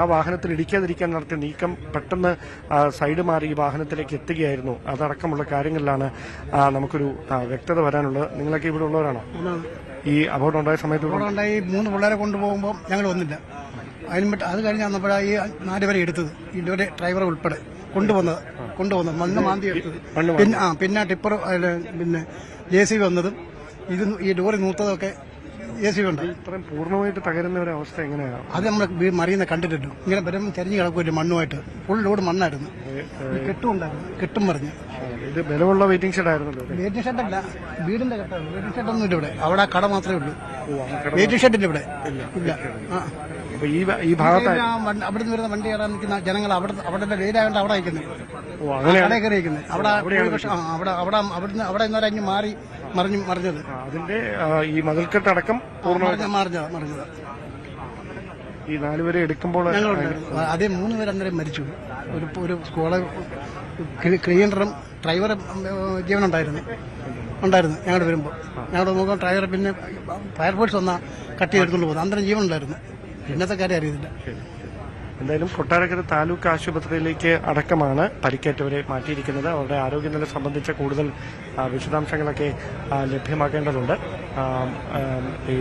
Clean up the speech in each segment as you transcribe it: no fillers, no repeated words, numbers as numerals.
ആ വാഹനത്തിൽ ഇടിക്കാതിരിക്കാൻ നടത്തിയ നീക്കം പെട്ടെന്ന് സൈഡ് മാറി ഈ വാഹനത്തിലേക്ക് എത്തുകയായിരുന്നു. അതടക്കമുള്ള കാര്യങ്ങളിലാണ് നമുക്കൊരു വ്യക്തത വരാനുള്ളത്. നിങ്ങളൊക്കെ ഇവിടെ ഉള്ളവരാണോ? ഈ അപകടം ഉണ്ടായ സമയത്ത് 3 പിള്ളേരെ കൊണ്ടുപോകുമ്പോൾ ഞങ്ങൾ വന്നില്ല. അത് കഴിഞ്ഞ് വന്നപ്പോഴാണ് ഈ 4 പേരെ എടുത്തത്, ഇതിന്റെ ഡ്രൈവർ ഉൾപ്പെടെ കൊണ്ടുവന്നത് മണ്ണ് മാന്തി എടുത്തത്. പിന്നെ ടിപ്പർ പിന്നെ JCB വന്നതും ഈ ലോറി നൂത്തതൊക്കെ JCB ഉണ്ട്. ഇത്രയും പൂർണ്ണമായിട്ട് തകരുന്ന ഒരു അവസ്ഥ എങ്ങനെയാണ്? അത് നമ്മൾ മറിയുന്ന കണ്ടിട്ടുണ്ടോ? ഇങ്ങനെ വരുമ്പോൾ ചരിഞ്ഞ് കിടക്കുമല്ലോ മണ്ണുമായിട്ട്. Full load മണ്ണായിരുന്നു. കെട്ടും പറഞ്ഞ് ഇത് ബലമുള്ള വെയിറ്റിംഗ് ഷെഡ് ആയിരുന്നല്ലോ. വെയിറ്റിംഗ് ഷെഡല്ല, വീടിന്റെ കെട്ടാണ്. വെയിറ്റിംഗ് ഷെഡൊന്നും ഇല്ല ഇവിടെ. അവിടെ കട മാത്രമേ ഉള്ളൂ. വെയിറ്റിംഗ് ഷെഡില്ല ഇവിടെ ഇല്ല. ഈ ഭാഗത്ത് അവിടെ നിന്ന് വരുന്ന വണ്ടി കയറാൻ നിൽക്കുന്ന ജനങ്ങൾ അവിടെ വെയിലായോണ്ട് അവിടെ അയക്കുന്നത്, കട കയറി അയക്കുന്നത്. അവിടെ ഇന്നൊരഞ്ഞ് മറിഞ്ഞത് അതിന്റെ ഈ മതിൽക്കെട്ടടക്കം മറിഞ്ഞത്. ഈ 4 പേരെ എടുക്കുമ്പോൾ അതേ 3 പേര് അന്നേരം മരിച്ചു. ഒരു സ്കൂള് ക്ലീനറും ഡ്രൈവറും ജീവനുണ്ടായിരുന്നു ഞങ്ങളുടെ വരുമ്പോൾ. ഞങ്ങളുടെ നോക്കാൻ ഡ്രൈവർ പിന്നെ ഫയർഫോഴ്സ് വന്നാൽ കട്ട് ചെയ്തെടുത്തുകൊണ്ട് പോകുന്നത്. അന്നേരം ജീവനുണ്ടായിരുന്നു. ഇന്നത്തെ കാര്യം അറിയുന്നില്ല. എന്തായാലും കൊട്ടാരക്കര താലൂക്ക് ആശുപത്രിയിലേക്ക് അടക്കമാണ് പരിക്കേറ്റവരെ മാറ്റിയിരിക്കുന്നത്. അവരുടെ ആരോഗ്യനില സംബന്ധിച്ച കൂടുതൽ വിശദാംശങ്ങളൊക്കെ ലഭ്യമാക്കേണ്ടതുണ്ട്. ഈ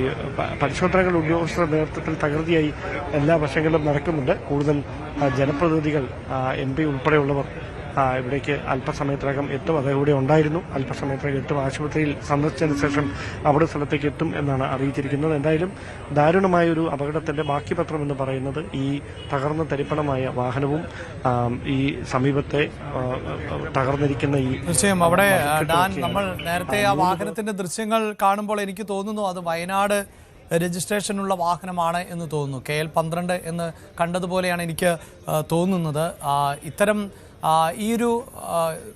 പരിശോധനകൾ ഉദ്യോഗസ്ഥരുടെ നേതൃത്വത്തിൽ തകൃതിയായി എല്ലാ വശങ്ങളിലും നടക്കുന്നുണ്ട്. കൂടുതൽ ജനപ്രതിനിധികൾ MP ഉൾപ്പെടെയുള്ളവർ ഇവിടേക്ക് അല്പസമയത്തിനകം എത്തും. അദ്ദേഹം ഇവിടെ ഉണ്ടായിരുന്നു. അല്പസമയത്തിനകം എത്തും. ആശുപത്രിയിൽ സന്ദർശിച്ചതിന് ശേഷം അവിടെ സ്ഥലത്തേക്ക് എത്തും എന്നാണ് അറിയിച്ചിരിക്കുന്നത്. എന്തായാലും ദാരുണമായൊരു അപകടത്തിന്റെ ബാക്കി പത്രം എന്ന് പറയുന്നത് ഈ തകർന്ന തരിപ്പണമായ വാഹനവും ഈ സമീപത്തെ തകർന്നിരിക്കുന്ന ഈ തീർച്ചയായും അവിടെ നമ്മൾ നേരത്തെ ആ വാഹനത്തിന്റെ ദൃശ്യങ്ങൾ കാണുമ്പോൾ എനിക്ക് തോന്നുന്നു അത് വയനാട് രജിസ്ട്രേഷനുള്ള വാഹനമാണ് എന്ന് തോന്നുന്നു. KL12 എന്ന് കണ്ടതുപോലെയാണ് എനിക്ക് തോന്നുന്നത്. ഇത്തരം ഈ ഒരു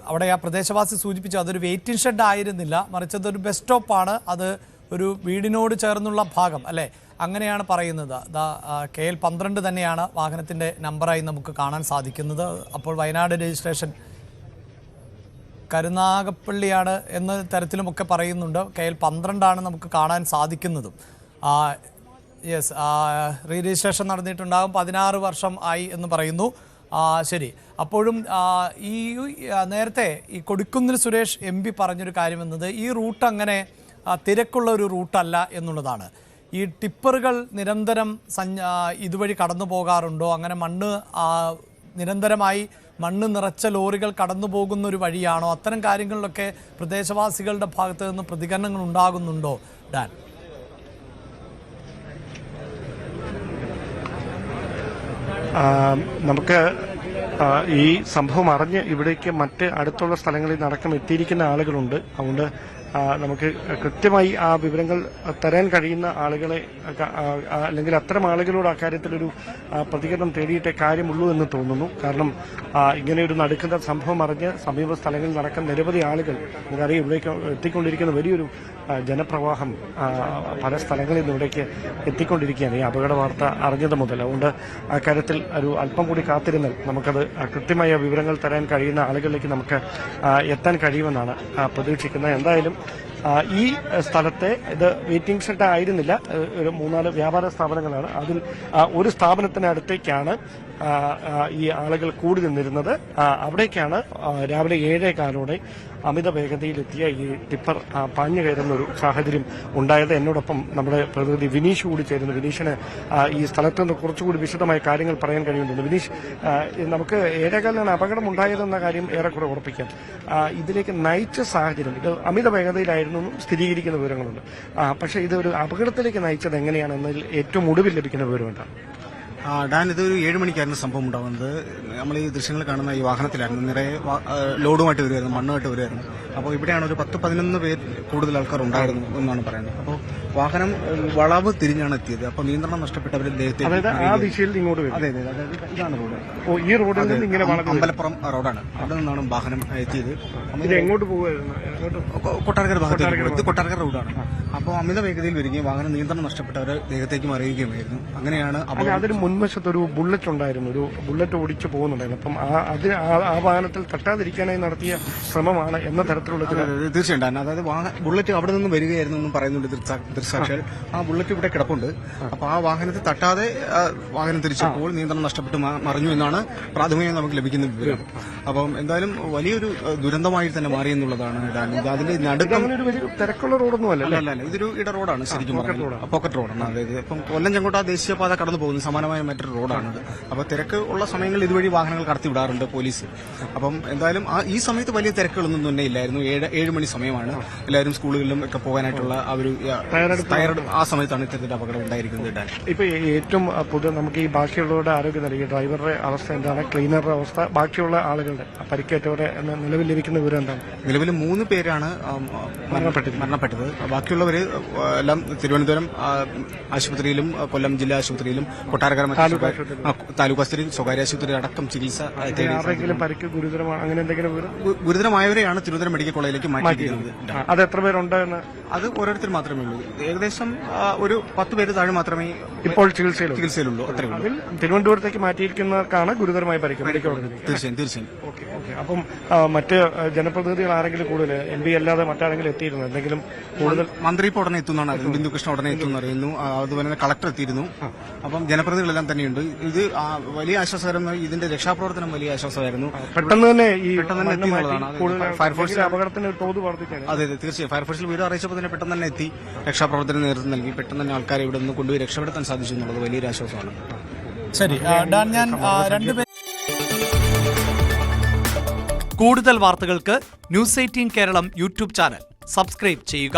അവിടെ ആ പ്രദേശവാസി സൂചിപ്പിച്ചു അതൊരു വെയിറ്റിംഗ് ഷെഡ് ആയിരുന്നില്ല, മറിച്ച് അതൊരു ബസ് സ്റ്റോപ്പാണ്. അത് ഒരു വീടിനോട് ചേർന്നുള്ള ഭാഗം അല്ലേ, അങ്ങനെയാണ് പറയുന്നത്. KL12 തന്നെയാണ് വാഹനത്തിൻ്റെ നമ്പറായി നമുക്ക് കാണാൻ സാധിക്കുന്നത്. അപ്പോൾ വയനാട് രജിസ്ട്രേഷൻ കരുനാഗപ്പള്ളിയാണ് എന്ന തരത്തിലുമൊക്കെ പറയുന്നുണ്ട്. KL12 ആണ് നമുക്ക് കാണാൻ സാധിക്കുന്നതും. യെസ്, റീ രജിസ്ട്രേഷൻ നടന്നിട്ടുണ്ടാകും. 16 വർഷം ആയി എന്ന് പറയുന്നു. ശരി, അപ്പോഴും ഈ നേരത്തെ ഈ കൊടിക്കുന്നിൽ സുരേഷ് MP പറഞ്ഞൊരു കാര്യം എന്നത് ഈ റൂട്ട് അങ്ങനെ തിരക്കുള്ള ഒരു റൂട്ടല്ല എന്നുള്ളതാണ്. ഈ ടിപ്പറുകൾ നിരന്തരം ഇതുവഴി കടന്നു പോകാറുണ്ടോ? അങ്ങനെ നിരന്തരമായി മണ്ണ് നിറച്ച ലോറികൾ കടന്നു പോകുന്ന ഒരു വഴിയാണോ? അത്തരം കാര്യങ്ങളിലൊക്കെ പ്രദേശവാസികളുടെ ഭാഗത്ത് നിന്ന് പ്രതികരണങ്ങൾ ഉണ്ടാകുന്നുണ്ടോ ഡാൻ? നമുക്ക് ഈ സംഭവം അറിഞ്ഞ് ഇവിടേക്ക് മറ്റ് അടുത്തുള്ള സ്ഥലങ്ങളിൽ നടക്കം എത്തിയിരിക്കുന്ന ആളുകളുണ്ട്. അതുകൊണ്ട് നമുക്ക് കൃത്യമായി ആ വിവരങ്ങൾ തരാൻ കഴിയുന്ന ആളുകളെ അല്ലെങ്കിൽ അത്തരം ആളുകളോട് അക്കാര്യത്തിലൊരു പ്രതികരണം തേടിയിട്ടേ കാര്യമുള്ളൂ എന്ന് തോന്നുന്നു. കാരണം ഇങ്ങനെയൊരു നടുക്കുന്ന സംഭവം അറിഞ്ഞ് സമീപ സ്ഥലങ്ങളിൽ നടക്കുന്ന നിരവധി ആളുകൾ നമുക്കറിയാം ഇവിടേക്ക് എത്തിക്കൊണ്ടിരിക്കുന്ന വലിയൊരു ജനപ്രവാഹം പല സ്ഥലങ്ങളിൽ നിന്ന് ഇവിടേക്ക് എത്തിക്കൊണ്ടിരിക്കുകയാണ് ഈ അപകട വാർത്ത അറിഞ്ഞത് മുതൽ. അതുകൊണ്ട് അക്കാര്യത്തിൽ ഒരു അല്പം കൂടി കാത്തിരുന്നാൽ നമുക്കത് കൃത്യമായ വിവരങ്ങൾ തരാൻ കഴിയുന്ന ആളുകളിലേക്ക് നമുക്ക് എത്താൻ കഴിയുമെന്നാണ് പ്രതീക്ഷിക്കുന്നത്. എന്തായാലും ഈ സ്ഥലത്തെ ഇത് വെയിറ്റിംഗ് ഷെഡ് ആയിരുന്നില്ല, ഒരു 3-4 വ്യാപാര സ്ഥാപനങ്ങളാണ്. അതിൽ ഒരു സ്ഥാപനത്തിനടുത്തേക്കാണ് ഈ ആളുകൾ കൂടി നിന്നിരുന്നത്. അവിടേക്കാണ് രാവിലെ 7:15 അമിത വേഗതയിലെത്തിയ ഈ ടിപ്പർ പാഞ്ഞു കയറുന്ന ഒരു സാഹചര്യം ഉണ്ടായത്. എന്നോടൊപ്പം നമ്മുടെ പ്രതിനിധി വിനീഷ് കൂടി ചേരുന്നു. വിനീഷിന് ഈ സ്ഥലത്ത് നിന്ന് കുറച്ചുകൂടി വിശദമായ കാര്യങ്ങൾ പറയാൻ കഴിയുന്നുണ്ട്. വിനീഷ്, നമുക്ക് 7:15 അപകടം ഉണ്ടായതെന്ന കാര്യം ഏറെക്കുറെ ഉറപ്പിക്കാം. ഇതിലേക്ക് നയിച്ച സാഹചര്യം, ഇത് അമിത വേഗതയിലായിരുന്നു സ്ഥിരീകരിക്കുന്ന വിവരങ്ങളുണ്ട്. പക്ഷേ ഇത് ഒരു അപകടത്തിലേക്ക് നയിച്ചത് എങ്ങനെയാണെന്നതിൽ ഏറ്റവും ഒടുവിൽ ലഭിക്കുന്ന വിവരമുണ്ടാകും. ഡാൻ, ഇതൊരു 7 മണിക്കായിരുന്നു സംഭവം ഉണ്ടാകുന്നത്. നമ്മൾ ഈ ദൃശ്യങ്ങൾ കാണുന്ന ഈ വാഹനത്തിലായിരുന്നു. നിറയെ ലോഡുമായിട്ട് വരുമായിരുന്നു, മണ്ണുമായിട്ട് വരുമായിരുന്നു. അപ്പോൾ ഇവിടെയാണ് ഒരു 10-11 പേർ കൂടുതൽ ആൾക്കാർ ഉണ്ടായിരുന്നു എന്നാണ് പറയുന്നത്. അപ്പോൾ വാഹനം വളവ് തിരിഞ്ഞാണ് എത്തിയത്. അപ്പോൾ നിയന്ത്രണം നഷ്ടപ്പെട്ടവർ ആ ദിശയിൽ ഇങ്ങോട്ട് വരും. അതെ, ഇതാണ് റോഡ്. ഈ റോഡിൽ നിന്ന് ഇങ്ങനെ അമ്പലപ്പുറം റോഡാണ്. അവിടെ നിന്നാണ് വാഹനം എത്തിയത്. എങ്ങോട്ട് പോകുമായിരുന്നു? കൊട്ടാരക്കര ഭാഗത്തേക്ക്. ഇത് കൊട്ടാരക്കര റോഡാണ്. അപ്പോൾ അമിത വേഗതയിൽ വരികയും വാഹനം നിയന്ത്രണം നഷ്ടപ്പെട്ടവർ ദേഹത്തേക്ക് മറിയുകയുമായിരുന്നു. അങ്ങനെയാണ് അതിന് മുൻവശത്ത് ഒരു ബുള്ളറ്റ് ഉണ്ടായിരുന്നു, ഒരു ബുള്ളറ്റ് ഓടിച്ചു പോകുന്നുണ്ടായിരുന്നു. അപ്പം ആ വാഹനത്തിൽ തട്ടാതിരിക്കാനായി നടത്തിയ ശ്രമമാണ് എന്ന തരത്തിൽ അത്തരത്തിലുള്ള തീർച്ചയായും ഡാൻ. അതായത് ബുള്ളറ്റ് അവിടെ നിന്ന് വരികയായിരുന്നു എന്നും പറയുന്നുണ്ട് ദൃക്സാക്ഷികൾ. ആ ബുള്ളറ്റ് ഇവിടെ കിടപ്പുണ്ട്. അപ്പോൾ ആ വാഹനത്തിൽ തട്ടാതെ വാഹനം തിരിച്ചപ്പോൾ നിയന്ത്രണം നഷ്ടപ്പെട്ട് മറിഞ്ഞു എന്നാണ് പ്രാഥമികമായി നമുക്ക് ലഭിക്കുന്ന വിവരം. അപ്പം എന്തായാലും വലിയൊരു ദുരന്തമായി തന്നെ മാറി എന്നുള്ളതാണ് ഡാൻ. അതിന്റെ നടുക്കം തിരക്കുള്ള റോഡൊന്നും അല്ല, ഇതൊരു ഇട റോഡാണ് ശരിക്കും പോക്കറ്റ് റോഡാണ്. അതായത് ഇപ്പം കൊല്ലം ചെങ്കോട്ട ദേശീയപാത കടന്നു പോകുന്നു, സമാനമായ മറ്റൊരു റോഡാണ്. അപ്പോൾ തിരക്ക് ഉള്ള സമയങ്ങളിൽ ഇതുവഴി വാഹനങ്ങൾ കടത്തിവിടാറുണ്ട് പോലീസ്. അപ്പം എന്തായാലും ഈ സമയത്ത് വലിയ തിരക്കുകളൊന്നും തന്നെ ഇല്ലായിരുന്നു. 7 മണി സമയമാണ്. എല്ലാവരും സ്കൂളുകളിലും ഒക്കെ പോകാനായിട്ടുള്ള ആ ഒരു തയ്യാറെടുപ്പ് ആ സമയത്താണ് ഇത്തരത്തിലുള്ള അപകടം ഉണ്ടായിരിക്കുന്നത്. ഇപ്പൊ ഏറ്റവും പൊതുവെ നമുക്ക് ഈ ബാക്കിയുള്ളവരുടെ ആരോഗ്യം നൽകി ഡ്രൈവറുടെ അവസ്ഥ എന്താണ്, ക്ലീനറുടെ അവസ്ഥ, ബാക്കിയുള്ള ആളുകളുടെ പരിക്കേറ്റവരെ നിലവിൽ ലഭിക്കുന്ന വിവരം എന്താണ്? നിലവിൽ 3 പേരാണ് മരണപ്പെട്ടത്. ബാക്കിയുള്ളവർ എല്ലാം തിരുവനന്തപുരം ആശുപത്രിയിലും കൊല്ലം ജില്ലാ ആശുപത്രിയിലും കൊട്ടാരക്കര താലൂക്ക് ആശുപത്രി, സ്വകാര്യ ആശുപത്രി അടക്കം ചികിത്സ ആരെങ്കിലും പരിക്ക് ഗുരുതരമാണ് അങ്ങനെ എന്തെങ്കിലും ഗുരുതരമായവരെയാണ് തിരുവനന്തപുരം മെഡിക്കൽ കോളേജിലേക്ക് മാറ്റിയിരിക്കുന്നത്. അത് എത്ര പേരുണ്ട് എന്ന്? അത് ഓരോരുത്തർ മാത്രമേ ഉള്ളൂ. ഏകദേശം ഒരു 10 പേര് താഴെ മാത്രമേ ഇപ്പോൾ ചികിത്സയിലുള്ളൂ. അത്രയും അതിൽ തിരുവനന്തപുരത്തേക്ക് മാറ്റിയിരിക്കുന്നവർക്കാണ് ഗുരുതരമായി പരിക്ക് മെഡിക്കൽ കോളേജിൽ. തീർച്ചയായും. ഓക്കെ. അപ്പം മറ്റ് ജനപ്രതിനിധികൾ ആരെങ്കിലും കൂടുതൽ MP അല്ലാതെ മറ്റാരെങ്കിലും എത്തിയിരുന്നു? എന്തെങ്കിലും കൂടുതൽ? മന്ത്രി ഇപ്പോൾ ഉടനെ എത്തുന്നതാണ്, ബിന്ദു കൃഷ്ണ ഉടനെ എത്തുമെന്ന് അറിയുന്നു. അതുപോലെ തന്നെ കളക്ടർ എത്തിയിരുന്നു. അപ്പം ജനപ്രതിനിധികളെല്ലാം തന്നെയുണ്ട്. ഇത് വലിയ ആശ്വാസകരമായി, ഇതിന്റെ രക്ഷാപ്രവർത്തനം വലിയ ആശ്വാസമായിരുന്നു. പെട്ടെന്ന് തന്നെ ഫയർഫോഴ്സിലെ അപകടത്തിന് തോത് വർദ്ധിച്ചാണ്. അതെ, തീർച്ചയായും. ഫയർഫോഴ്സിൽ വീട് അറിയിച്ചപ്പോൾ തന്നെ പെട്ടെന്ന് തന്നെ എത്തി രക്ഷാപ്രവർത്തനം നേതൃത്വം നൽകി. പെട്ടെന്ന് തന്നെ ആൾക്കാരെ ഇവിടെ നിന്ന് കൊണ്ടുപോയി രക്ഷപ്പെടുത്താൻ സാധിച്ചു എന്നുള്ളത് വലിയൊരു ആശ്വാസമാണ്. ശരി ഡാൻ, ഞാൻ രണ്ടുപേരും കൂടുതൽ വാർത്തകൾക്ക് News 18 Keralam YouTube channel subscribe ചെയ്യുക.